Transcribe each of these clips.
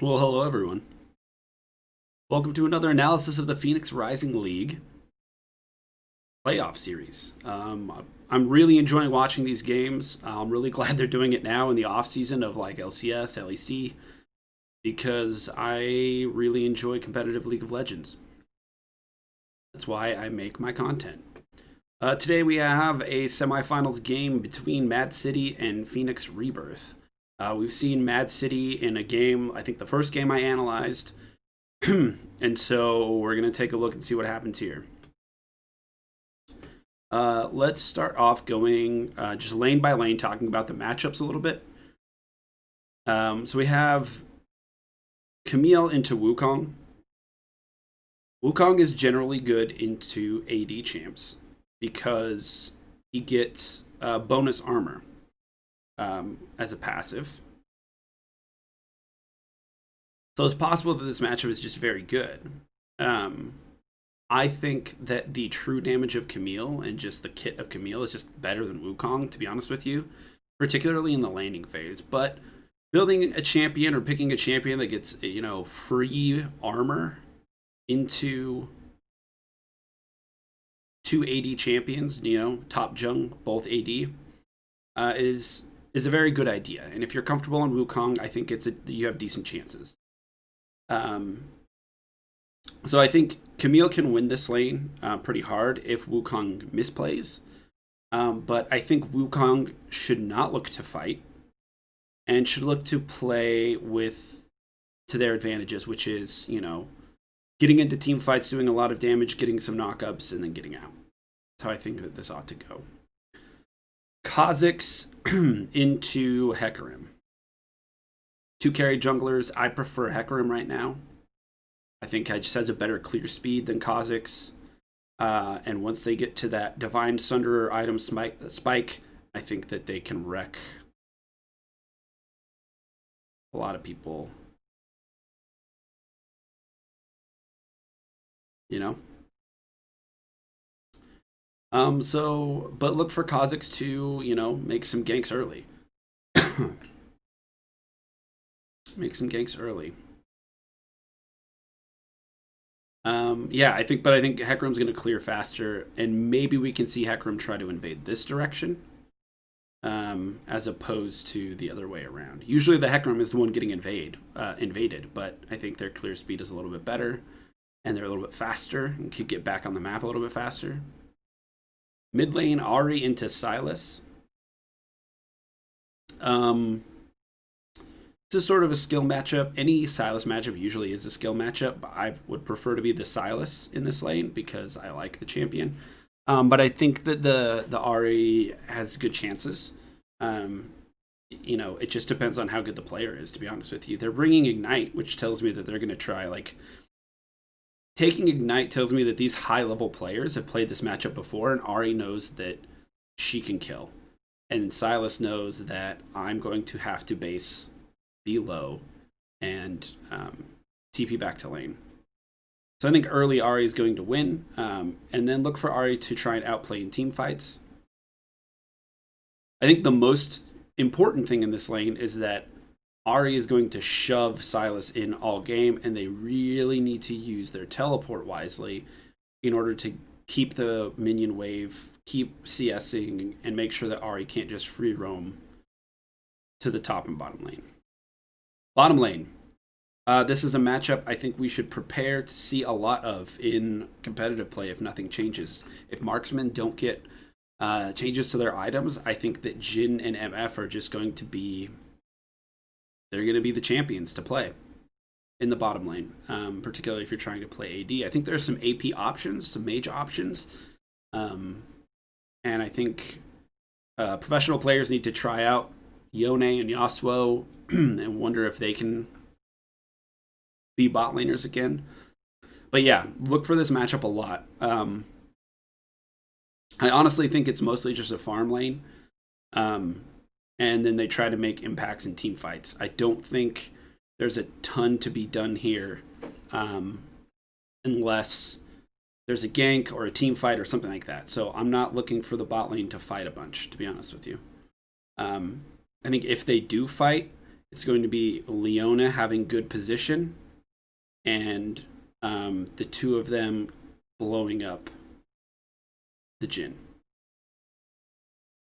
Well, hello everyone. Welcome to another analysis of the Phoenix Rising League playoff series. I'm really enjoying watching these games. I'm really glad they're doing it now in the off season of like LCS, LEC, because I really enjoy competitive League of Legends. That's why I make my content. Today we have a semifinals game between Mad City and Pheonix Rebirth. We've seen Mad City in a game, I think the first game I analyzed, and so we're going to take a look and see what happens here. Let's start off going just lane by lane, talking about the matchups a little bit. So we have Camille into Wukong. Wukong is generally good into AD champs because he gets bonus armor as a passive. So it's possible that this matchup is just very good. I think that the true damage of Camille and just the kit of Camille is just better than Wukong, to be honest with you, particularly in the laning phase. But building a champion or picking a champion that gets, free armor into two AD champions, top jung, both AD, is a very good idea. And if you're comfortable on Wukong, I think you have decent chances. So I think Camille can win this lane pretty hard if Wukong misplays. But I think Wukong should not look to fight and should look to play to their advantages, which is, getting into team fights, doing a lot of damage, getting some knockups, and then getting out. That's how I think that this ought to go. Kha'Zix into Hecarim. Two carry junglers. I prefer Hecarim right now. I think it just has a better clear speed than Kha'Zix. And once they get to that Divine Sunderer item spike, I think that they can wreck a lot of people. But look for Kha'Zix to, make some ganks early. Make some ganks early. I think Hecarim's going to clear faster, and maybe we can see Hecarim try to invade this direction, as opposed to the other way around. Usually the Hecarim is the one getting invaded, but I think their clear speed is a little bit better, and they're a little bit faster, and could get back on the map a little bit faster. Mid lane, Ahri into Sylas. This is sort of a skill matchup. Any Sylas matchup usually is a skill matchup, but I would prefer to be the Sylas in this lane because I like the champion. But I think that the Ahri has good chances. It just depends on how good the player is, to be honest with you. They're bringing Ignite, which tells me that they're going to try, taking Ignite tells me that these high-level players have played this matchup before, and Ahri knows that she can kill. And Sylas knows that I'm going to have to base be low and TP back to lane. So I think early Ahri is going to win, and then look for Ahri to try and outplay in team fights. I think the most important thing in this lane is that Ahri is going to shove Sylas in all game, and they really need to use their teleport wisely in order to keep the minion wave, keep CSing, and make sure that Ahri can't just free roam to the top and bottom lane. Bottom lane. This is a matchup I think we should prepare to see a lot of in competitive play if nothing changes. If marksmen don't get changes to their items, I think that Jhin and MF are just going to be... They're going to be the champions to play in the bottom lane, particularly if you're trying to play AD. I think there are some AP options, some mage options, and I think professional players need to try out Yone and Yasuo and wonder if they can be bot laners again. But yeah, look for this matchup a lot. I honestly think it's mostly just a farm lane. And then they try to make impacts in team fights. I don't think there's a ton to be done here unless there's a gank or a team fight or something like that. So I'm not looking for the bot lane to fight a bunch, to be honest with you. I think if they do fight, it's going to be Leona having good position, and the two of them blowing up the Jhin.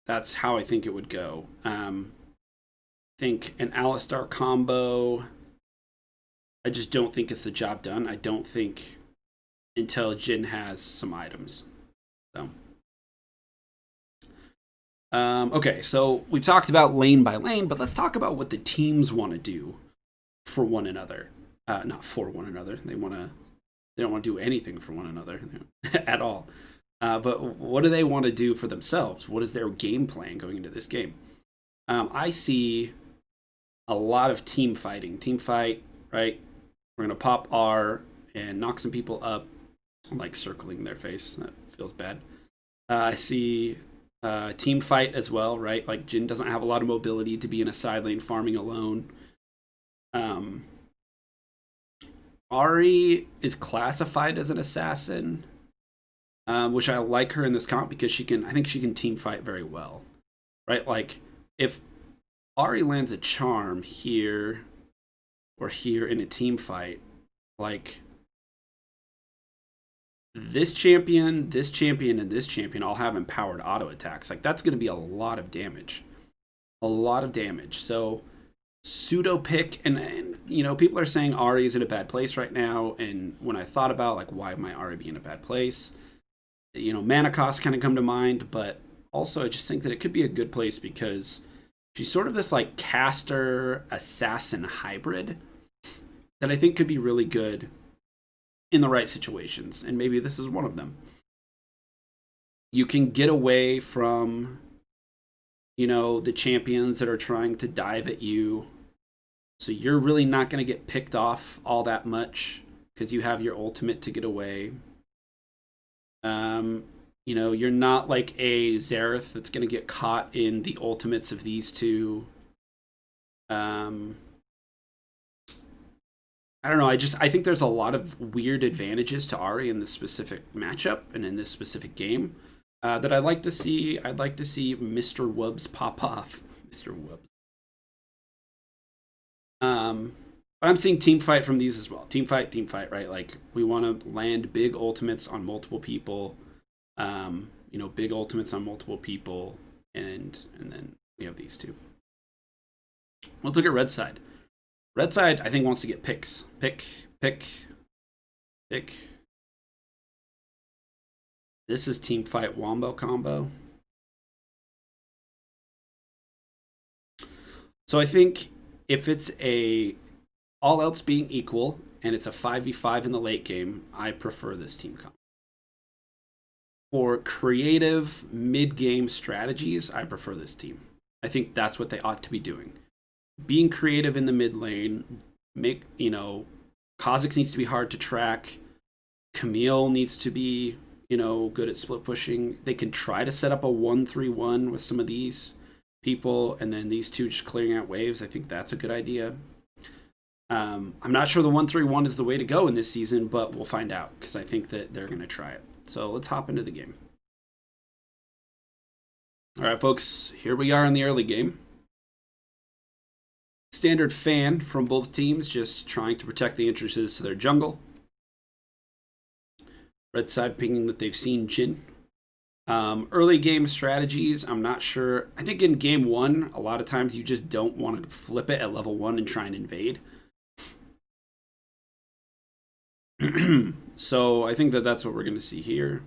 That's how I think it would go. Think an Alistar combo. I just don't think it's the job done. I don't think until Jhin has some items. So, okay, so we've talked about lane by lane, but let's talk about what the teams want to do for one another. Not for one another. They don't want to do anything for one another at all. But what do they want to do for themselves? What is their game plan going into this game? I see a lot of team fighting. Team fight, right? We're going to pop R and knock some people up. I'm like circling their face. That feels bad. I see team fight as well, right? Like Jhin doesn't have a lot of mobility to be in a side lane farming alone. Ahri is classified as an assassin, which I like her in this comp because I think she can team fight very well, right? Like if Ahri lands a charm here or here in a team fight, like this champion, and this champion all have empowered auto attacks. Like that's going to be a lot of damage. So pseudo pick, and you know, people are saying Ahri is in a bad place right now. And when I thought about like why might Ahri be in a bad place, you know, mana costs kind of come to mind, but also I just think that it could be a good place because she's sort of this like caster assassin hybrid that I think could be really good in the right situations, and maybe this is one of them. You can get away from, you know, the champions that are trying to dive at you, so you're really not going to get picked off all that much because you have your ultimate to get away. You know, you're not like a Xerath that's going to get caught in the ultimates of these two. I don't know. I think there's a lot of weird advantages to Ahri in this specific matchup and in this specific game that I'd like to see. I'd like to see Mr. Wubbs pop off. Mr. Wubbs. But I'm seeing team fight from these as well. Team fight, right? Like we want to land big ultimates on multiple people. You know, big ultimates on multiple people, and then we have these two. Let's look at red side. Red side, I think, wants to get picks. Pick. This is team fight wombo combo. So I think if it's all else being equal and it's a 5v5 in the late game, I prefer this team combo. For creative mid-game strategies, I prefer this team. I think that's what they ought to be doing. Being creative in the mid lane, Kha'Zix needs to be hard to track. Camille needs to be, good at split pushing. They can try to set up a 1-3-1 with some of these people, and then these two just clearing out waves. I think that's a good idea. I'm not sure the 1-3-1 is the way to go in this season, but we'll find out because I think that they're going to try it. So let's hop into the game. All right, folks, here we are in the early game. Standard fan from both teams, just trying to protect the entrances to their jungle. Red side pinging that they've seen Jhin. Early game strategies, I'm not sure. I think in game one, a lot of times you just don't want to flip it at level 1 and try and invade. So I think that that's what we're going to see here.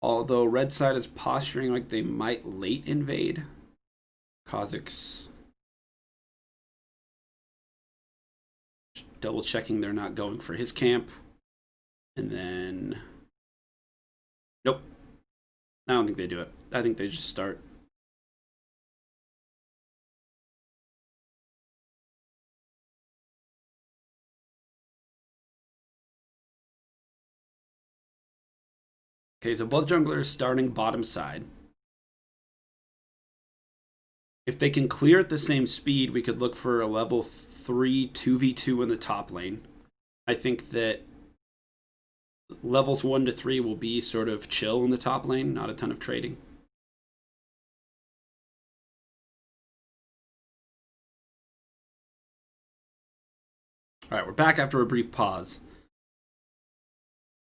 Although red side is posturing like they might late invade. Kha'Zix double checking they're not going for his camp. And then, nope. I don't think they do it. I think they just start. Okay, so both junglers starting bottom side. If they can clear at the same speed, we could look for a level 3 2v2 in the top lane. I think that levels 1 to 3 will be sort of chill in the top lane, not a ton of trading. All right, we're back after a brief pause.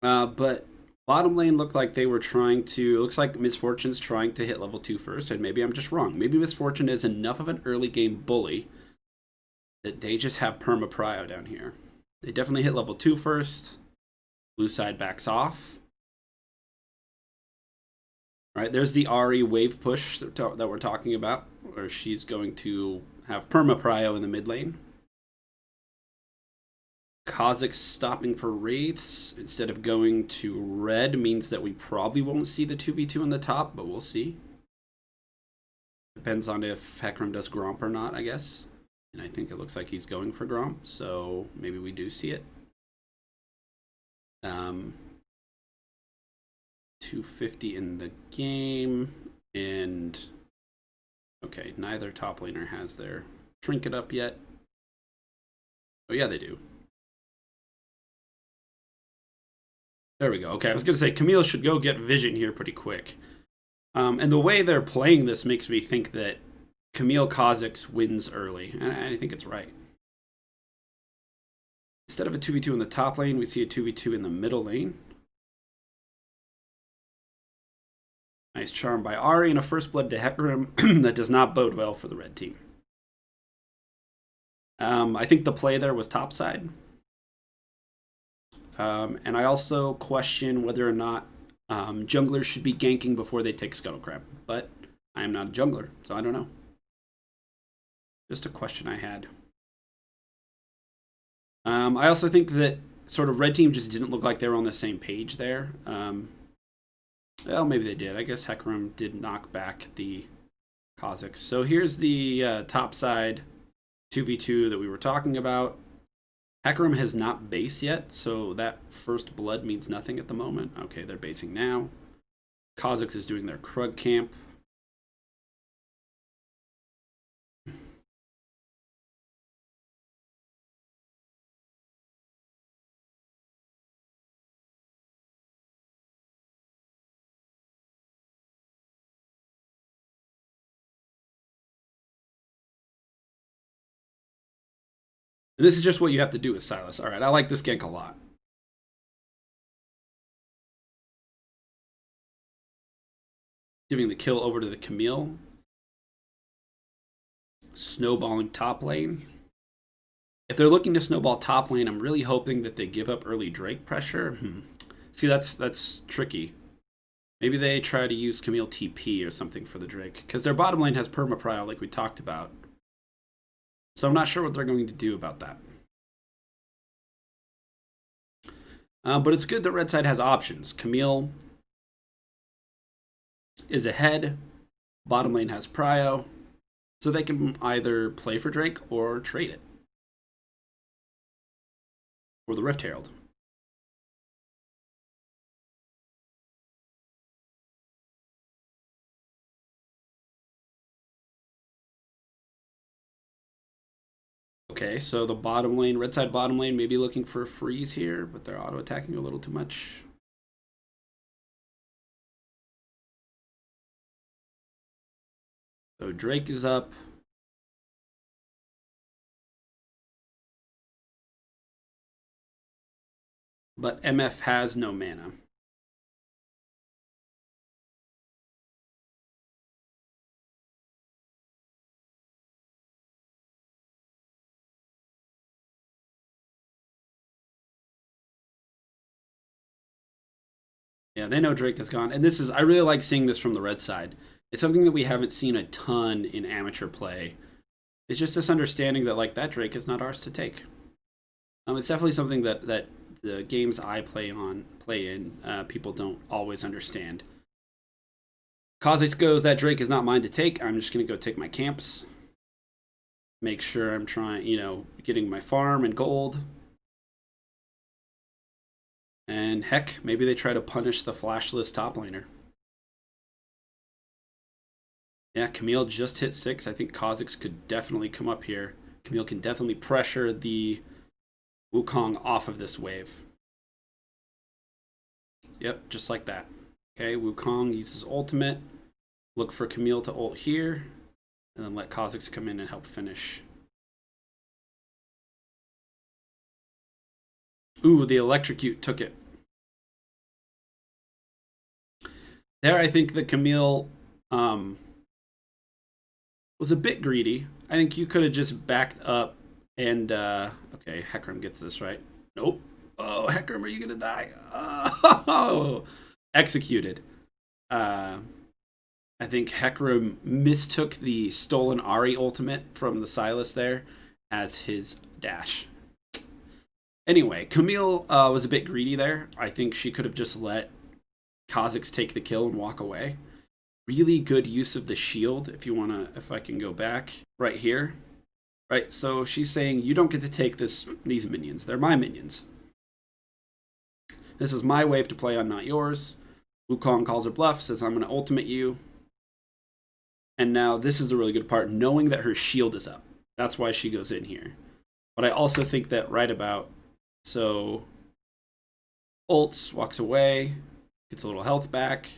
But bottom lane looked like they were trying to. It looks like Misfortune's trying to hit level 2 first, and maybe I'm just wrong. Maybe Misfortune is enough of an early game bully that they just have perma prio down here. They definitely hit level 2 first. Blue side backs off. All right, there's the Ahri wave push that we're talking about, where she's going to have perma prio in the mid lane. Kha'Zix stopping for Wraiths instead of going to red means that we probably won't see the 2v2 in the top, but we'll see. Depends on if Hecarim does Gromp or not, I guess. And I think it looks like he's going for Gromp, so maybe we do see it. 250 in the game, and okay, neither top laner has their trinket up yet. Oh yeah, they do. There we go. Okay, I was going to say Camille should go get vision here pretty quick. And the way they're playing this makes me think that Camille Kha'Zix wins early, and I think it's right. Instead of a 2v2 in the top lane, we see a 2v2 in the middle lane. Nice charm by Ahri and a first blood to Hecarim that does not bode well for the red team. I think the play there was topside. And I also question whether or not junglers should be ganking before they take Scuttle Crab. But I am not a jungler, so I don't know. Just a question I had. I also think that sort of red team just didn't look like they were on the same page there. Well, maybe they did. I guess Hecarim did knock back the Kha'Zix. So here's the top side 2v2 that we were talking about. Hecarim has not base yet, so that first blood means nothing at the moment. Okay, they're basing now. Kha'Zix is doing their Krug camp. And this is just what you have to do with Sylas. All right, I like this gank a lot. Giving the kill over to the Camille. Snowballing top lane. If they're looking to snowball top lane, I'm really hoping that they give up early Drake pressure. See, that's tricky. Maybe they try to use Camille TP or something for the Drake, because their bottom lane has perma prio like we talked about. So I'm not sure what they're going to do about that. But it's good that red side has options. Camille is ahead. Bottom lane has prio. So they can either play for Drake or trade it. Or the Rift Herald. Okay, so the bottom lane, red side bottom lane, maybe looking for a freeze here, but they're auto-attacking a little too much. So Drake is up. But MF has no mana. Yeah, they know Drake is gone. And this is, I really like seeing this from the red side. It's something that we haven't seen a ton in amateur play. It's just this understanding that, like, that Drake is not ours to take. It's definitely something that the games I play in, people don't always understand. Kha'Zix goes, that Drake is not mine to take. I'm just going to go take my camps. Make sure I'm trying, getting my farm and gold. And heck, maybe they try to punish the flashless top laner. Yeah, Camille just hit 6. I think Kha'Zix could definitely come up here. Camille can definitely pressure the Wukong off of this wave. Yep, just like that. Okay, Wukong uses ultimate. Look for Camille to ult here. And then let Kha'Zix come in and help finish. Ooh, the electrocute took it. There, I think the Camille was a bit greedy. I think you could have just backed up and okay, Hecarim gets this right. Nope. Oh, Hecarim, are you gonna die? Oh, executed. Uh, I think Hecarim mistook the stolen Ari ultimate from the Silas there as his dash. Anyway, Camille was a bit greedy there. I think she could have just let Kha'Zix take the kill and walk away. Really good use of the shield. If I can go back right here, right. So she's saying you don't get to take these minions. They're my minions. This is my wave to play on, not yours. Wukong calls her bluff, says I'm going to ultimate you. And now this is a really good part, knowing that her shield is up. That's why she goes in here. But I also think that right about so ults, walks away, gets a little health back.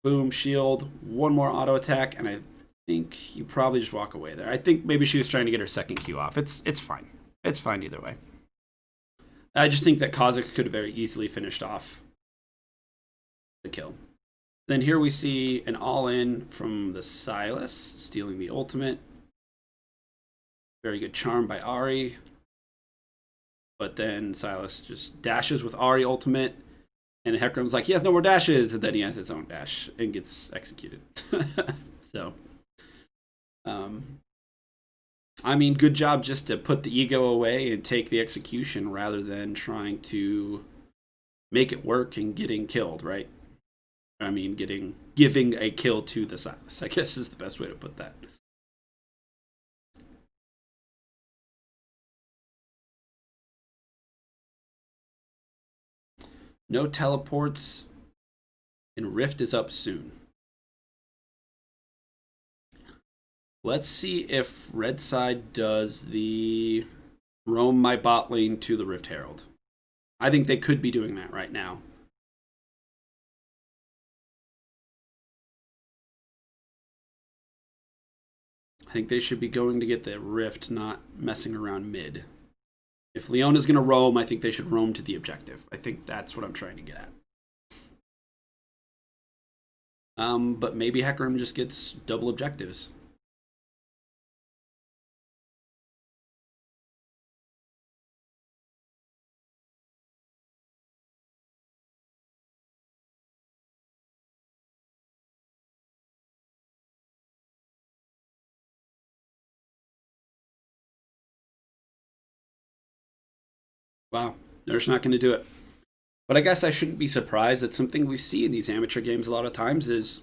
Boom, shield, one more auto attack, and I think you probably just walk away there. I think maybe she was trying to get her second Q off. It's fine. It's fine either way. I just think that Kha'Zix could have very easily finished off the kill. Then here we see an all-in from the Silas, stealing the ultimate. Very good charm by Ari. But then Silas just dashes with Ari ultimate. And Hecarim's like, he has no more dashes. And then he has his own dash and gets executed. So, I mean, good job just to put the ego away and take the execution rather than trying to make it work and getting killed, right? I mean, giving a kill to the Silas, I guess is the best way to put that. No teleports, and Rift is up soon. Let's see if Red Side does the roam my bot lane to the Rift Herald. I think they could be doing that right now. I think they should be going to get the Rift, not messing around mid. If Leona's going to roam, I think they should roam to the objective. I think that's what I'm trying to get at. But maybe Hecarim just gets double objectives. Wow, they're just not going to do it. But I guess I shouldn't be surprised that something we see in these amateur games a lot of times is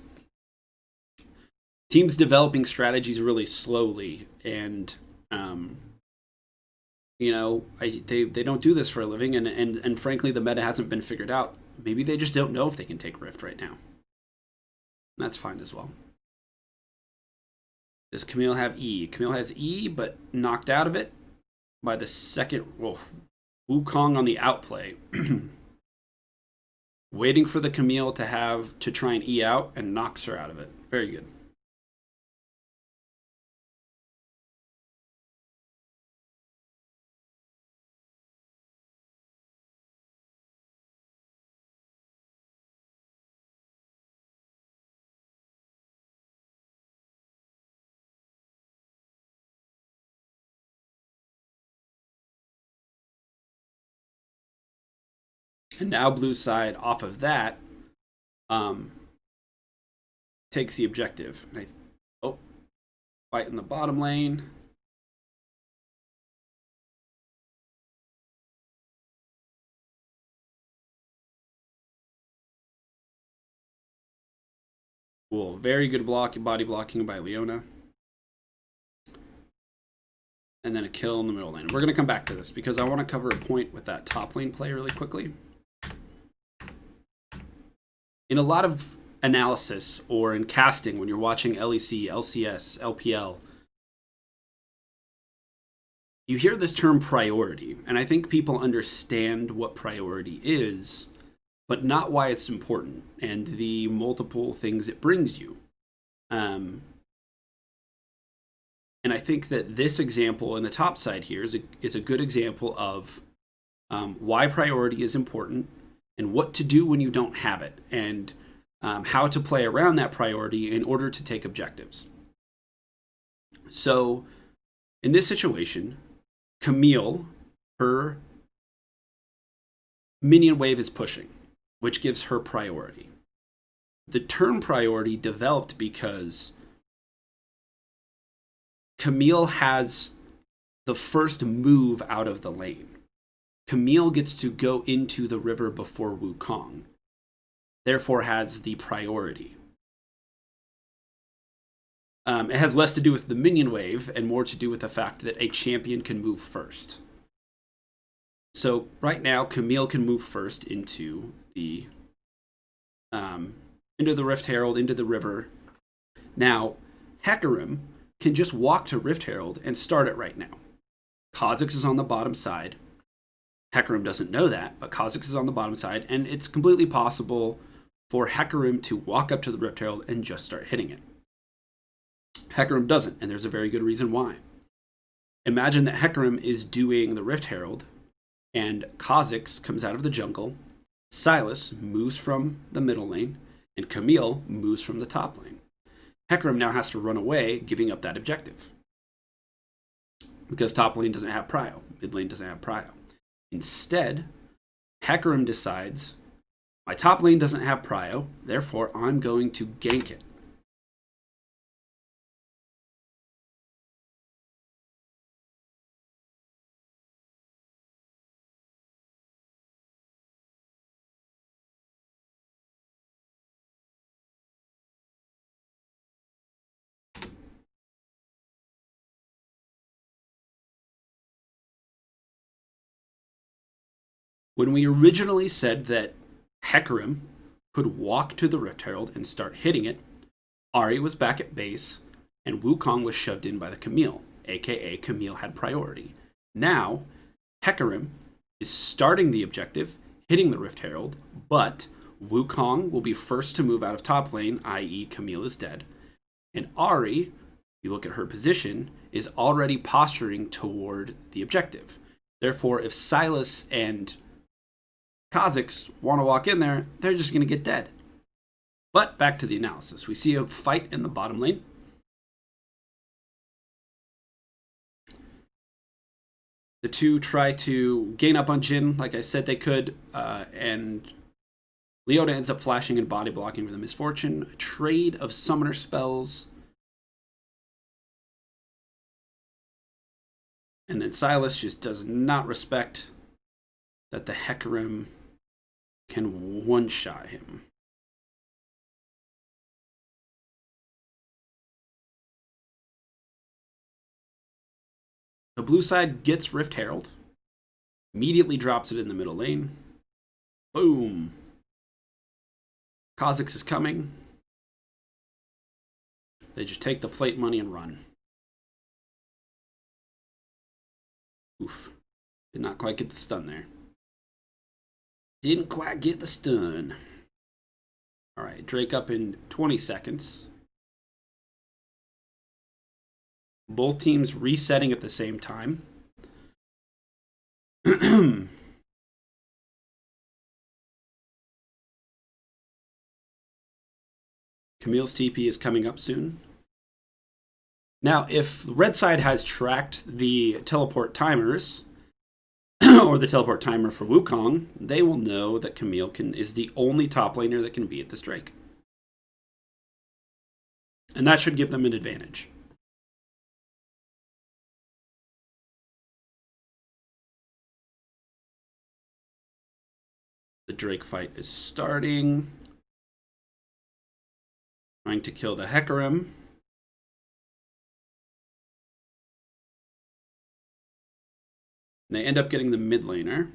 teams developing strategies really slowly, and they don't do this for a living, and frankly, the meta hasn't been figured out. Maybe they just don't know if they can take Rift right now. That's fine as well. Does Camille have E? Camille has E, but knocked out of it by the second. Well, Wukong on the outplay. Waiting for the Camille to try and E out, and knocks her out of it. Very good. And now blue side off of that takes the objective. And fight in the bottom lane. Cool. Very good body blocking by Leona. And then a kill in the middle lane. We're going to come back to this because I want to cover a point with that top lane play really quickly. In a lot of analysis or in casting, when you're watching LEC, LCS, LPL, you hear this term priority, and I think people understand what priority is, but not why it's important and the multiple things it brings you. And I think that this example in the top side here is a good example of why priority is important, and what to do when you don't have it, and how to play around that priority in order to take objectives. So, in this situation, Camille, her minion wave is pushing, which gives her priority. The turn priority developed because Camille has the first move out of the lane. Camille gets to go into the river before Wukong, therefore has the priority. It has less to do with the minion wave and more to do with the fact that a champion can move first. So right now, Camille can move first into the Rift Herald, into the river. Now, Hecarim can just walk to Rift Herald and start it right now. Kha'Zix is on the bottom side. Hecarim doesn't know that, but Kha'Zix is on the bottom side, and it's completely possible for Hecarim to walk up to the Rift Herald and just start hitting it. Hecarim doesn't, and there's a very good reason why. Imagine that Hecarim is doing the Rift Herald, and Kha'Zix comes out of the jungle, Sylas moves from the middle lane, and Camille moves from the top lane. Hecarim now has to run away, giving up that objective. Because top lane doesn't have prio, mid lane doesn't have prio. Instead, Hecarim decides, my top lane doesn't have prio, therefore I'm going to gank it. When we originally said that Hecarim could walk to the Rift Herald and start hitting it, Ahri was back at base, and Wukong was shoved in by the Camille, aka Camille had priority. Now, Hecarim is starting the objective, hitting the Rift Herald, but Wukong will be first to move out of top lane, i.e. Camille is dead, and Ahri, you look at her position, is already posturing toward the objective. Therefore, if Sylas and Kha'Zix want to walk in there, they're just going to get dead. But back to the analysis. We see a fight in the bottom lane. The two try to gain up on Jhin, like I said they could, and Leota ends up flashing and body blocking for the misfortune. A trade of summoner spells. And then Sylas just does not respect that the Hecarim can one-shot him. The blue side gets Rift Herald, immediately drops it in the middle lane. Boom. Kha'Zix is coming. They just take the plate money and run. Oof. Did not quite get the stun there. Didn't quite get the stun. Alright, Drake up in 20 seconds. Both teams resetting at the same time. Camille's TP is coming up soon. Now, if the red side has tracked the teleport timers, or the teleport timer for Wukong, they will know that Camille is the only top laner that can beat this Drake. And that should give them an advantage. The Drake fight is starting. Trying to kill the Hecarim. And they end up getting the mid laner.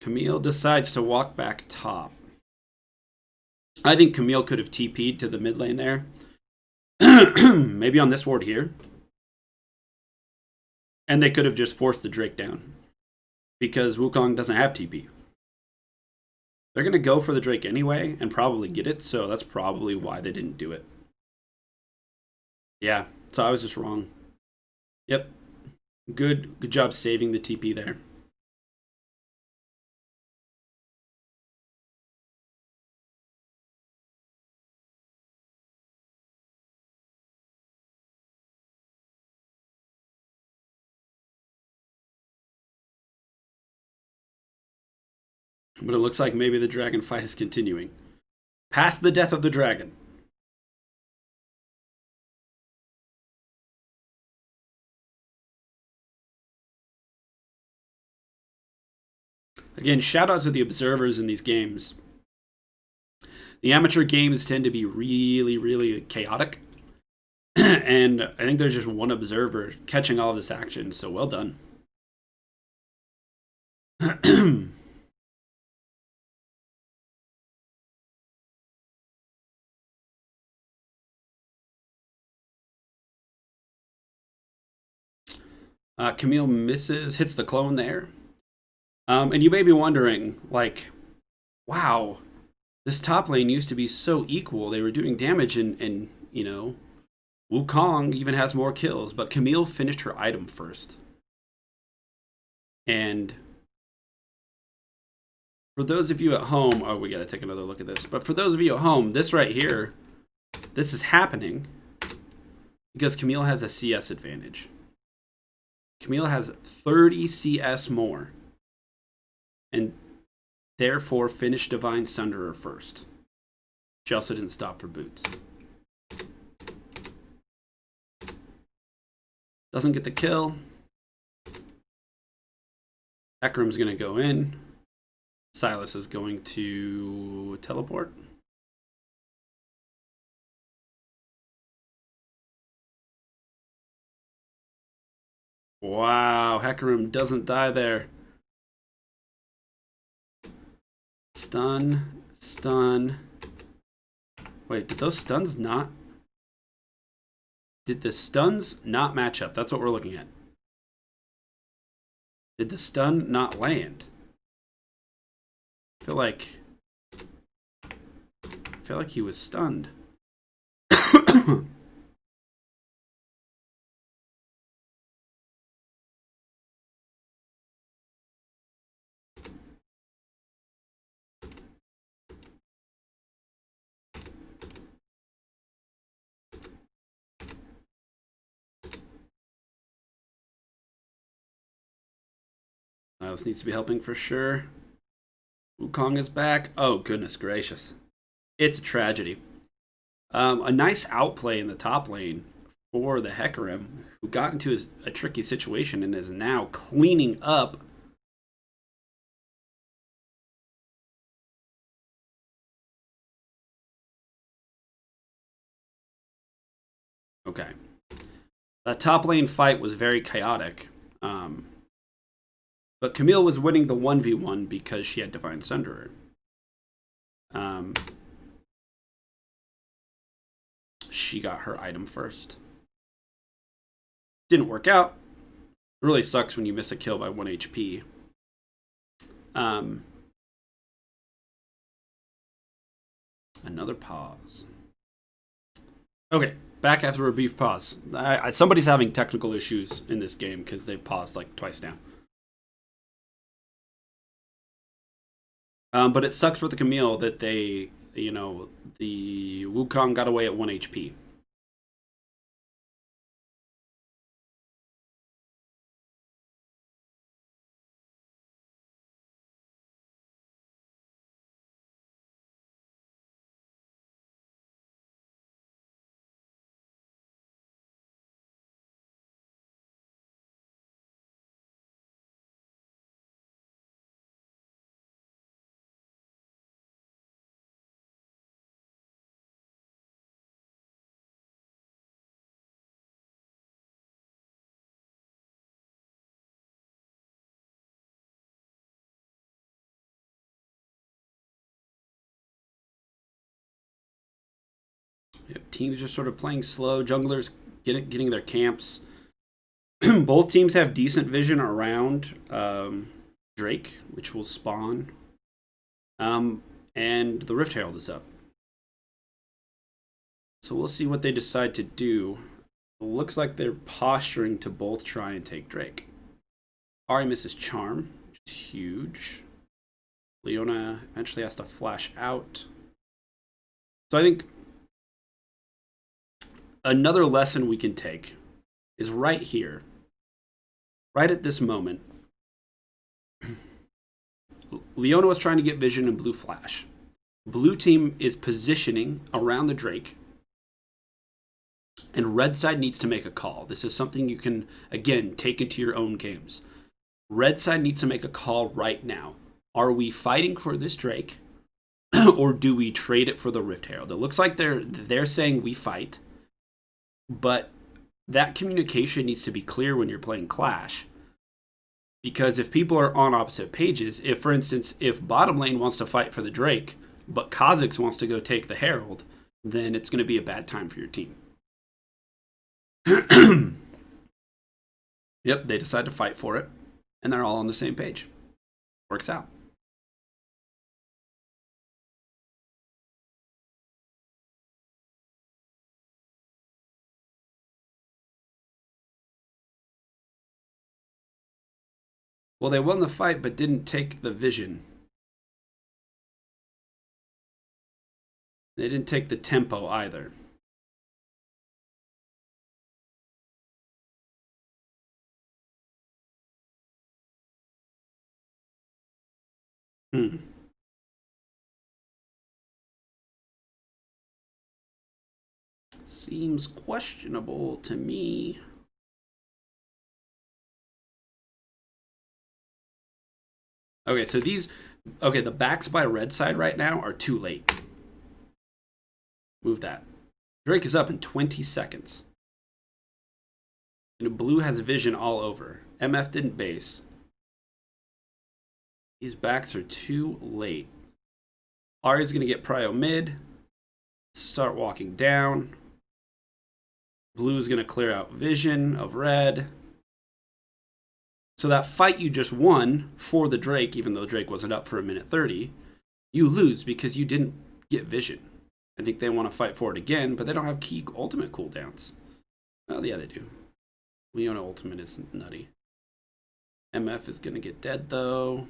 Camille decides to walk back top. I think Camille could have TP'd to the mid lane there. Maybe on this ward here. And they could have just forced the Drake down. Because Wukong doesn't have TP. They're going to go for the Drake anyway and probably get it. So that's probably why they didn't do it. Yeah, so I was just wrong. Yep. Good job saving the TP there. But it looks like maybe the dragon fight is continuing. Past the death of the dragon. Again, shout out to the observers in these games. The amateur games tend to be really, really chaotic. And I think there's just one observer catching all of this action, so well done. Camille misses, hits the clone there. And you may be wondering, like, wow, this top lane used to be so equal. They were doing damage and you know, Wukong even has more kills, but Camille finished her item first. And for those of you at home, oh, we got to take another look at this. But for those of you at home, this right here, this is happening because Camille has a CS advantage. Camille has 30 CS more. And therefore finished Divine Sunderer first. She also didn't stop for boots. Doesn't get the kill. Hecarim's going to go in. Sylas is going to teleport. Wow, Hecarim doesn't die there. Stun, stun. Wait, did those stuns not? Did the stuns not match up? That's what we're looking at. Did the stun not land? I feel like he was stunned. This needs to be helping for sure. Wukong is back. Oh, goodness gracious. It's a tragedy. A nice outplay in the top lane for the Hecarim, who got into a tricky situation and is now cleaning up. Okay. That top lane fight was very chaotic. But Camille was winning the 1v1 because she had Divine Sunderer. She got her item first. Didn't work out. It really sucks when you miss a kill by 1 HP. Another pause. Okay, back after a brief pause. Somebody's having technical issues in this game because they paused like twice now. But it sucks for the Camille that they, the Wukong got away at 1 HP. Teams just sort of playing slow. Junglers getting their camps. Both teams have decent vision around Drake, which will spawn. And the Rift Herald is up. So we'll see what they decide to do. It looks like they're posturing to both try and take Drake. Ahri misses Charm, which is huge. Leona eventually has to flash out. So I think another lesson we can take is right here, right at this moment. Leona was trying to get vision and blue flash. Blue team is positioning around the Drake, and red side needs to make a call. This is something you can, again, take into your own games. Red side needs to make a call right now. Are we fighting for this Drake, or do we trade it for the Rift Herald? It looks like they're saying we fight, but that communication needs to be clear when you're playing Clash. Because if people are on opposite pages, if, for instance, if bottom lane wants to fight for the Drake, but Kha'Zix wants to go take the Herald, then it's going to be a bad time for your team. Yep, they decide to fight for it, and they're all on the same page. Works out. Well, they won the fight, but didn't take the vision. They didn't take the tempo either. Seems questionable to me. Okay, so the backs by red side right now are too late. Move that. Drake is up in 20 seconds. And blue has vision all over. MF didn't base. These backs are too late. Ahri's going to get prio mid. Start walking down. Blue is going to clear out vision of red. So that fight you just won for the Drake, even though Drake wasn't up for a minute 30, you lose because you didn't get vision. I think they want to fight for it again, but they don't have key ultimate cooldowns. Oh, yeah, they do. Leona ultimate is nutty. MF is going to get dead, though.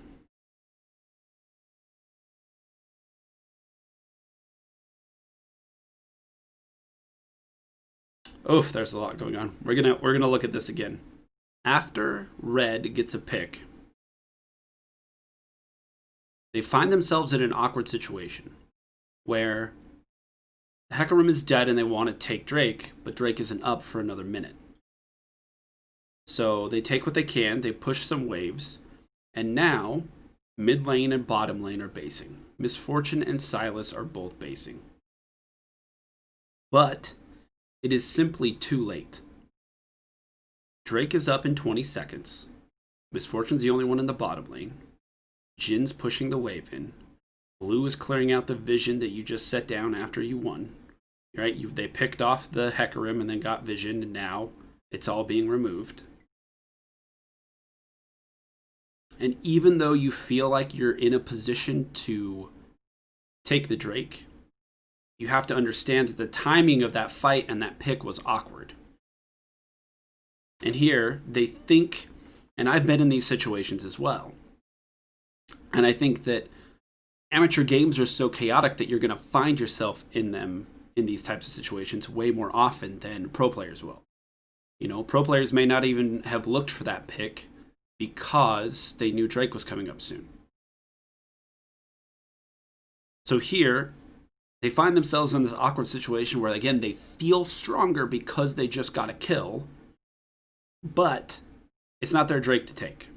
Oof, there's a lot going on. We're gonna look at this again. After red gets a pick, they find themselves in an awkward situation where Hecarim is dead and they want to take Drake, but Drake isn't up for another minute. So they take what they can, they push some waves, and now mid lane and bottom lane are basing. Misfortune and Silas are both basing. But it is simply too late. Drake is up in 20 seconds. Misfortune's the only one in the bottom lane. Jin's pushing the wave in. Blue is clearing out the vision that you just set down after you won. Right? They picked off the Hecarim and then got vision, and now it's all being removed. And even though you feel like you're in a position to take the Drake, you have to understand that the timing of that fight and that pick was awkward. And here, they think, and I've been in these situations as well, and I think that amateur games are so chaotic that you're going to find yourself in them, in these types of situations, way more often than pro players will. You know, pro players may not even have looked for that pick because they knew Drake was coming up soon. So here, they find themselves in this awkward situation where, again, they feel stronger because they just got a kill, but it's not their Drake to take.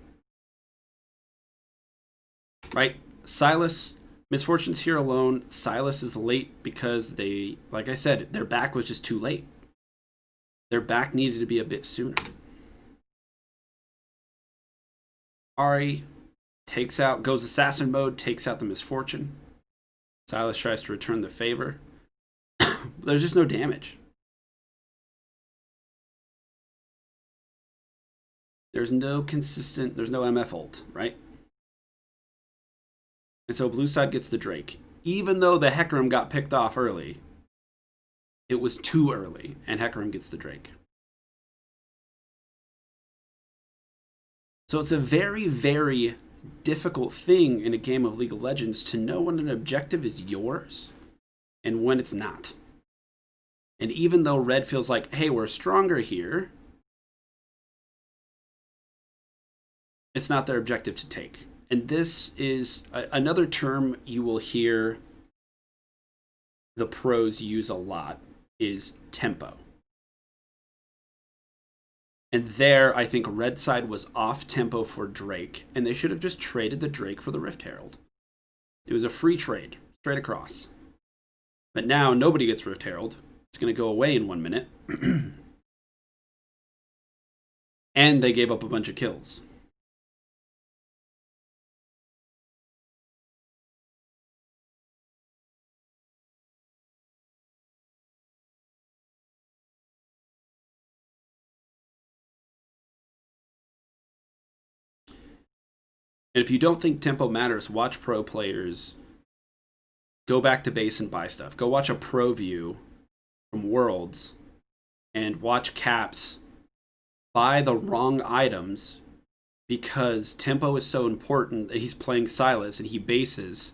Right? Silas, Misfortune's here alone. Silas is late because they, like I said, their back was just too late. Their back needed to be a bit sooner. Ahri goes assassin mode, takes out the Misfortune. Silas tries to return the favor. There's just no damage. There's no consistent, there's no MF ult, right? And so blue side gets the Drake. Even though the Hecarim got picked off early, it was too early, and Hecarim gets the Drake. So it's a very, very difficult thing in a game of League of Legends to know when an objective is yours and when it's not. And even though red feels like, hey, we're stronger here, it's not their objective to take. And this is another term you will hear the pros use a lot is tempo. And there, I think red side was off tempo for Drake, and they should have just traded the Drake for the Rift Herald. It was a free trade, straight across. But now nobody gets Rift Herald. It's going to go away in 1 minute. And they gave up a bunch of kills. And if you don't think tempo matters, watch pro players go back to base and buy stuff. Go watch a pro view from Worlds and watch Caps buy the wrong items because tempo is so important that he's playing Sylas and he bases,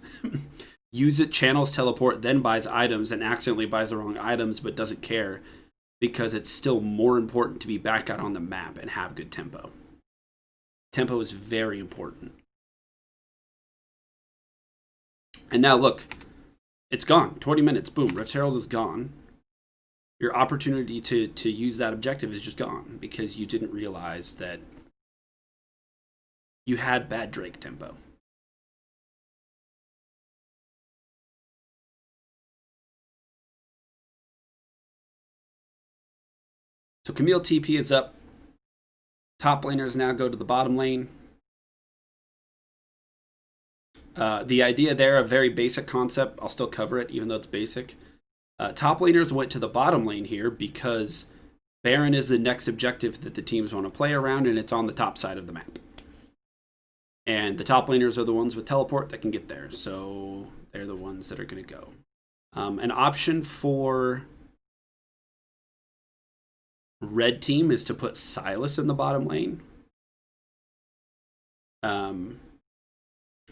use it, channels teleport, then buys items and accidentally buys the wrong items but doesn't care because it's still more important to be back out on the map and have good tempo. Tempo is very important. And now look, it's gone. 20 minutes, boom, Rift Herald is gone. Your opportunity to use that objective is just gone because you didn't realize that you had bad Drake tempo. So Camille TP is up. Top laners now go to the bottom lane. The idea there, a very basic concept. I'll still cover it, even though it's basic. Top laners went to the bottom lane here because Baron is the next objective that the teams want to play around, and it's on the top side of the map. And the top laners are the ones with teleport that can get there, so they're the ones that are going to go. An option for red team is to put Sylas in the bottom lane.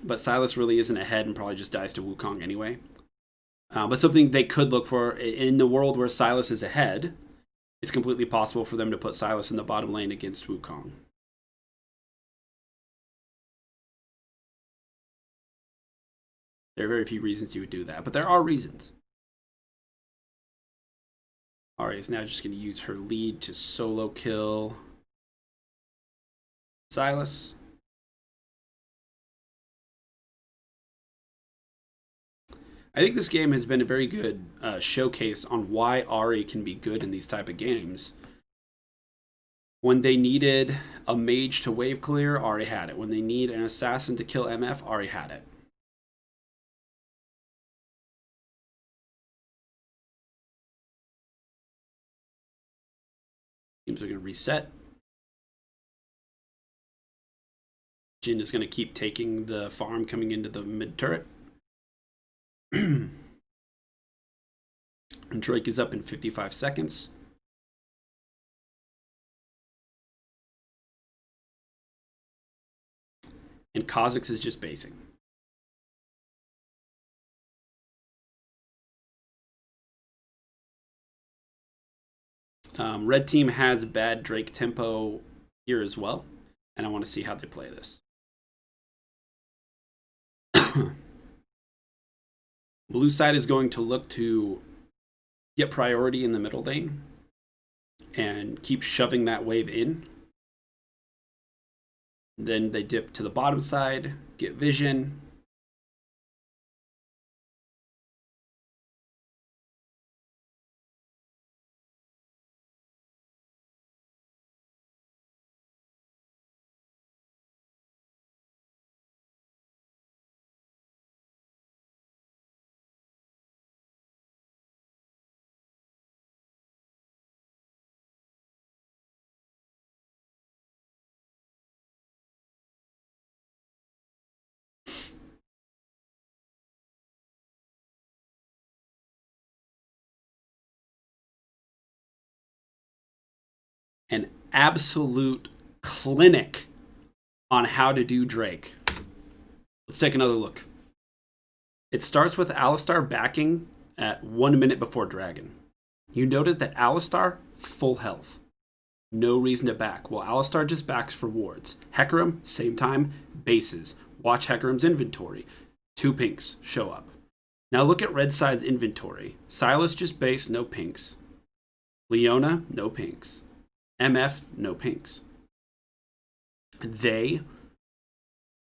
But Sylas really isn't ahead and probably just dies to Wukong anyway. But something they could look for in the world where Sylas is ahead, it's completely possible for them to put Sylas in the bottom lane against Wukong. There are very few reasons you would do that, but there are reasons. Ahri is now just going to use her lead to solo kill Sylas. I think this game has been a very good showcase on why Ahri can be good in these type of games. When they needed a mage to wave clear, Ahri had it. When they need an assassin to kill MF, Ahri had it. Teams are going to reset. Jhin is going to keep taking the farm coming into the mid turret. And Drake is up in 55 seconds. And Kha'Zix is just basing. Red team has bad Drake tempo here as well, and I want to see how they play this. Blue side is going to look to get priority in the middle lane and keep shoving that wave in. Then they dip to the bottom side, get vision. an absolute clinic on how to do Drake. Let's take another look. It starts with Alistar backing at 1 minute before Dragon. You notice that Alistar, full health. No reason to back. Well, Alistar just backs for wards. Hecarim, same time, bases. Watch Hecarim's inventory. 2 pinks show up. Now look at red side's inventory. Sylas just base, no pinks. Leona, no pinks. MF, no pinks. They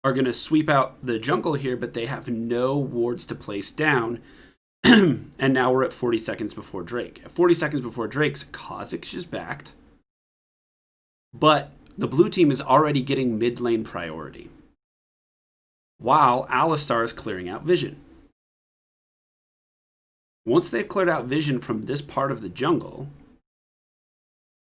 are going to sweep out the jungle here, but they have no wards to place down. And now we're at 40 seconds before Drake. At 40 seconds before Drake's, Kha'Zix just backed. But the blue team is already getting mid lane priority, while Alistar is clearing out vision. Once they've cleared out vision from this part of the jungle,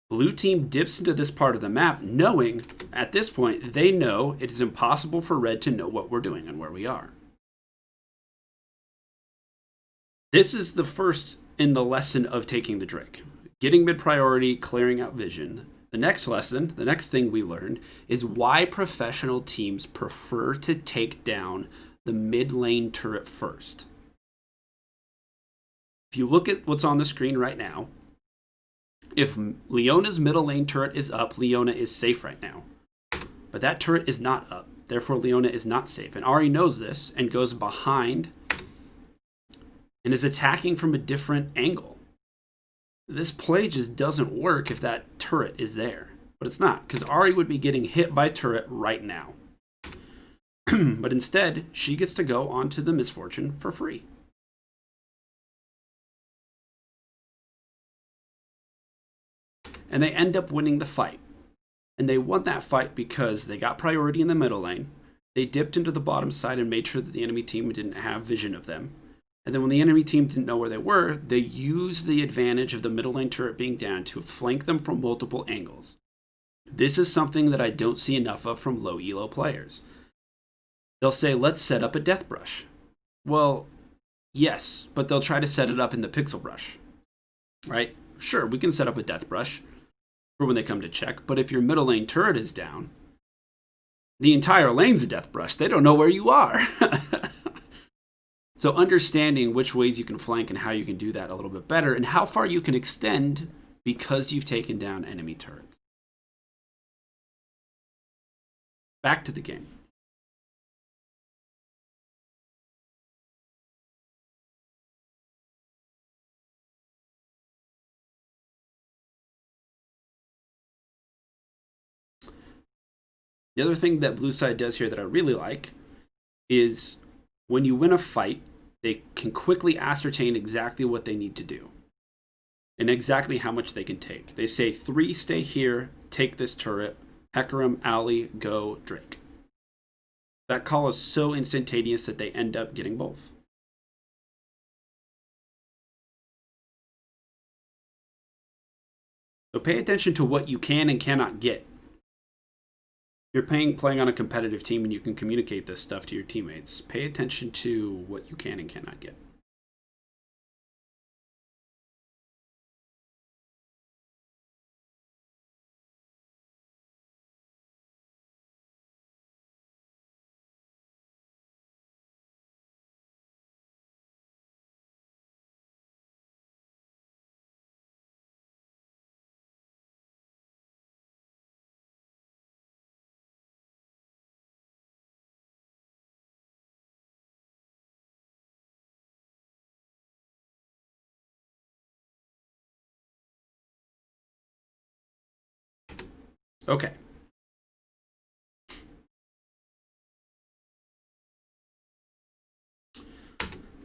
blue team dips into this part of the map, knowing at this point they know it is impossible for red to know what we're doing and where we are. This is the first in the lesson of taking the Drake. Getting mid priority, clearing out vision. The next lesson, the next thing we learned, is why professional teams prefer to take down the mid lane turret first. If you look at what's on the screen right now, if Leona's middle lane turret is up, Leona is safe right now. But that turret is not up. Therefore, Leona is not safe. And Ahri knows this and goes behind and is attacking from a different angle. This play just doesn't work if that turret is there. But it's not, because Ahri would be getting hit by turret right now. But instead, she gets to go onto the Misfortune for free. And they end up winning the fight. And they won that fight because they got priority in the middle lane. They dipped into the bottom side and made sure that the enemy team didn't have vision of them. And then when the enemy team didn't know where they were, they used the advantage of the middle lane turret being down to flank them from multiple angles. This is something that I don't see enough of from low elo players. They'll say, let's set up a death brush. Well, yes, but they'll try to set it up in the pixel brush, right? Sure, we can set up a death brush for when they come to check, but if your middle lane turret is down, the entire lane's a death brush. They don't know where you are. So understanding which ways you can flank and how you can do that a little bit better and how far you can extend because you've taken down enemy turrets. Back to the game. The other thing that blue side does here that I really like is when you win a fight, they can quickly ascertain exactly what they need to do and exactly how much they can take. They say 3 stay here, take this turret, Hecarim, Ali, go, Drake. That call is so instantaneous that they end up getting both. So pay attention to what you can and cannot get. You're playing on a competitive team and you can communicate this stuff to your teammates. Pay attention to what you can and cannot get. Okay.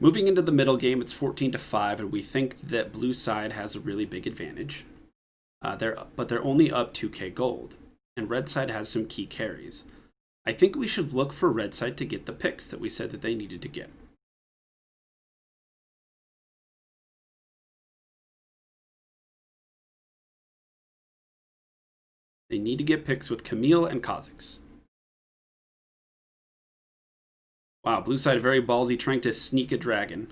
Moving into the middle game, it's 14-5, and we think that blue side has a really big advantage. But they're only up 2k gold, and red side has some key carries. I think we should look for red side to get the picks that we said that they needed to get. They need to get picks with Camille and Kha'Zix. Wow, blue side very ballsy, trying to sneak a dragon.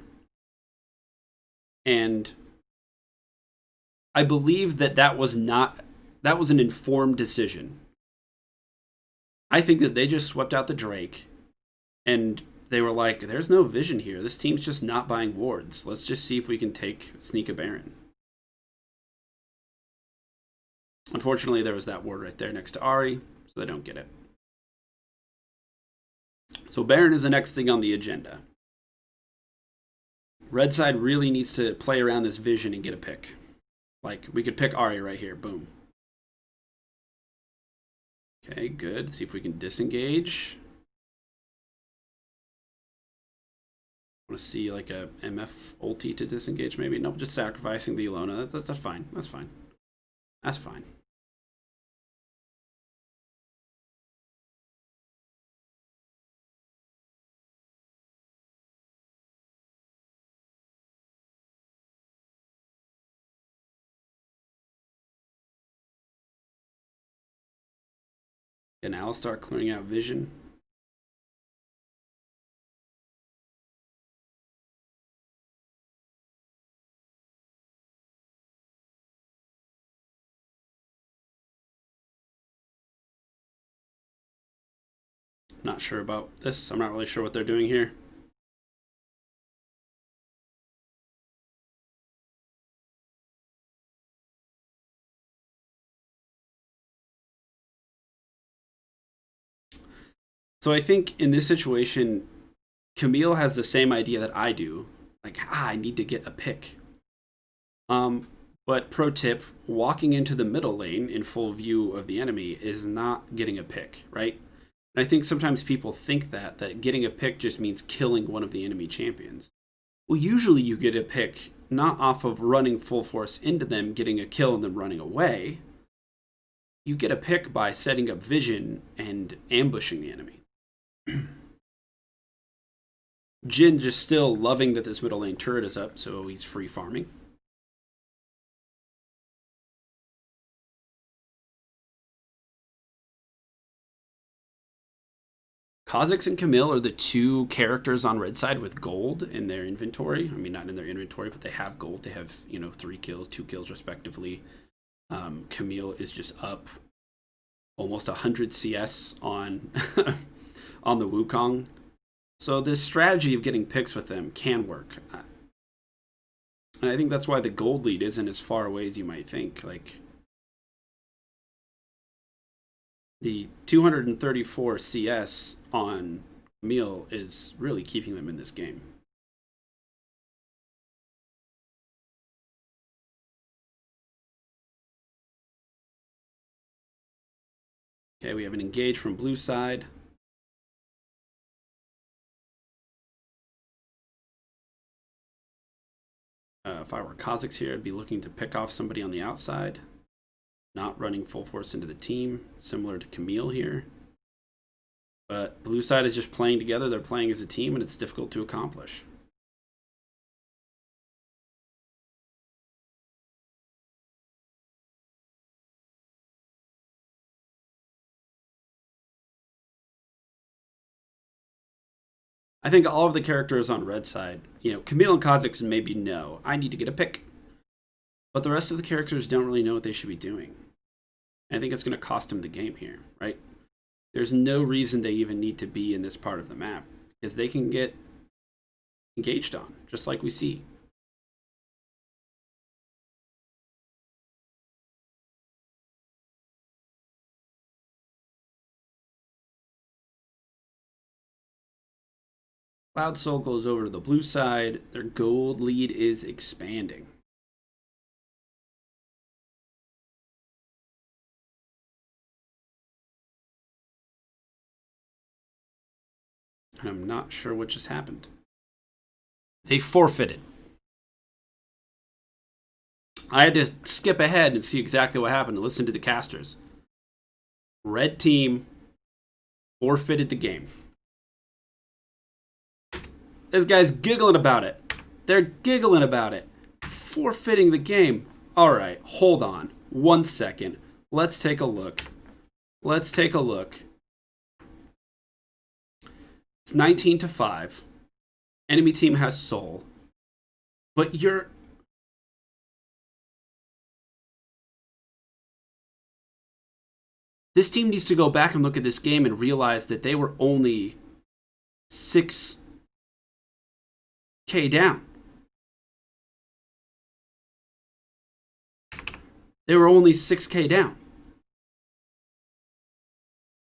And I believe that was not that was an informed decision. I think that they just swept out the Drake, and they were like, there's no vision here. This team's just not buying wards. Let's just see if we can sneak a Baron. Unfortunately, there was that ward right there next to Ahri, so they don't get it. So Baron is the next thing on the agenda. Red side really needs to play around this vision and get a pick. Like, we could pick Ahri right here. Boom. Okay, good. Let's see if we can disengage. Want to see like a MF ulti to disengage maybe? Nope, just sacrificing the Ilona. That's fine. That's fine. That's fine. And I'll start clearing out vision. Not sure about this. I'm not really sure what they're doing here. So I think in this situation, Camille has the same idea that I do. Like, I need to get a pick. But pro tip, walking into the middle lane in full view of the enemy is not getting a pick, right? And I think sometimes people think that getting a pick just means killing one of the enemy champions. Well, usually you get a pick not off of running full force into them, getting a kill, and then running away. You get a pick by setting up vision and ambushing the enemy. Jhin just still loving that this middle lane turret is up, so he's free farming. Kha'Zix and Camille are the two characters on red side with gold in their inventory. I mean, not in their inventory, but they have gold. They have, 3 kills, 2 kills respectively. Camille is just up almost 100 CS on on the Wukong. So this strategy of getting picks with them can work. And I think that's why the gold lead isn't as far away as you might think. Like, the 234 CS on Camille is really keeping them in this game. Okay, we have an engage from blue side. If I were Kha'Zix here, I'd be looking to pick off somebody on the outside. Not running full force into the team, similar to Camille here. But blue side is just playing together. They're playing as a team, and it's difficult to accomplish. I think all of the characters on red side, Camille and Kha'Zix maybe know, I need to get a pick. But the rest of the characters don't really know what they should be doing. I think it's going to cost them the game here, right? There's no reason they even need to be in this part of the map, because they can get engaged on, just like we see. Cloud Soul goes over to the blue side. Their gold lead is expanding. And I'm not sure what just happened. They forfeited. I had to skip ahead and see exactly what happened and listen to the casters. Red team forfeited the game. This guy's giggling about it. They're giggling about it. Forfeiting the game. All right, hold on. 1 second. Let's take a look. It's 19-5. Enemy team has soul. But This team needs to go back and look at this game and realize that they were only 6K down. They were only 6K down.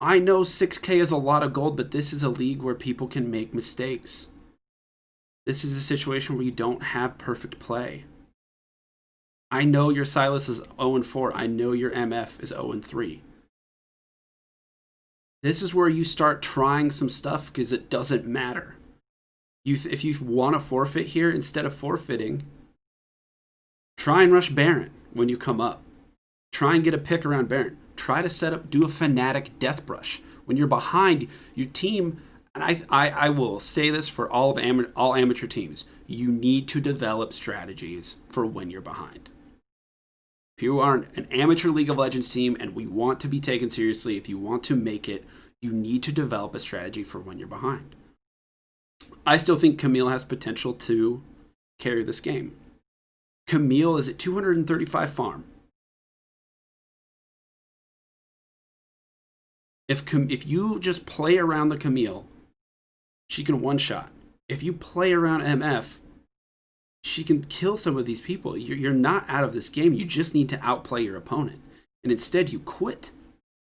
I know 6K is a lot of gold, but this is a league where people can make mistakes. This is a situation where you don't have perfect play. I know your Silas is 0-4. I know your MF is 0-3. This is where you start trying some stuff because it doesn't matter. If you want to forfeit here, instead of forfeiting, try and rush Baron when you come up. Try and get a pick around Baron. Try to set up, do a Fnatic Death Brush. When you're behind, your team, and I will say this for all amateur teams, you need to develop strategies for when you're behind. If you are an amateur League of Legends team and we want to be taken seriously, if you want to make it, you need to develop a strategy for when you're behind. I still think Camille has potential to carry this game. Camille is at 235 farm. If you just play around the Camille, she can one-shot. If you play around MF, she can kill some of these people. You're not out of this game. You just need to outplay your opponent. And instead, you quit.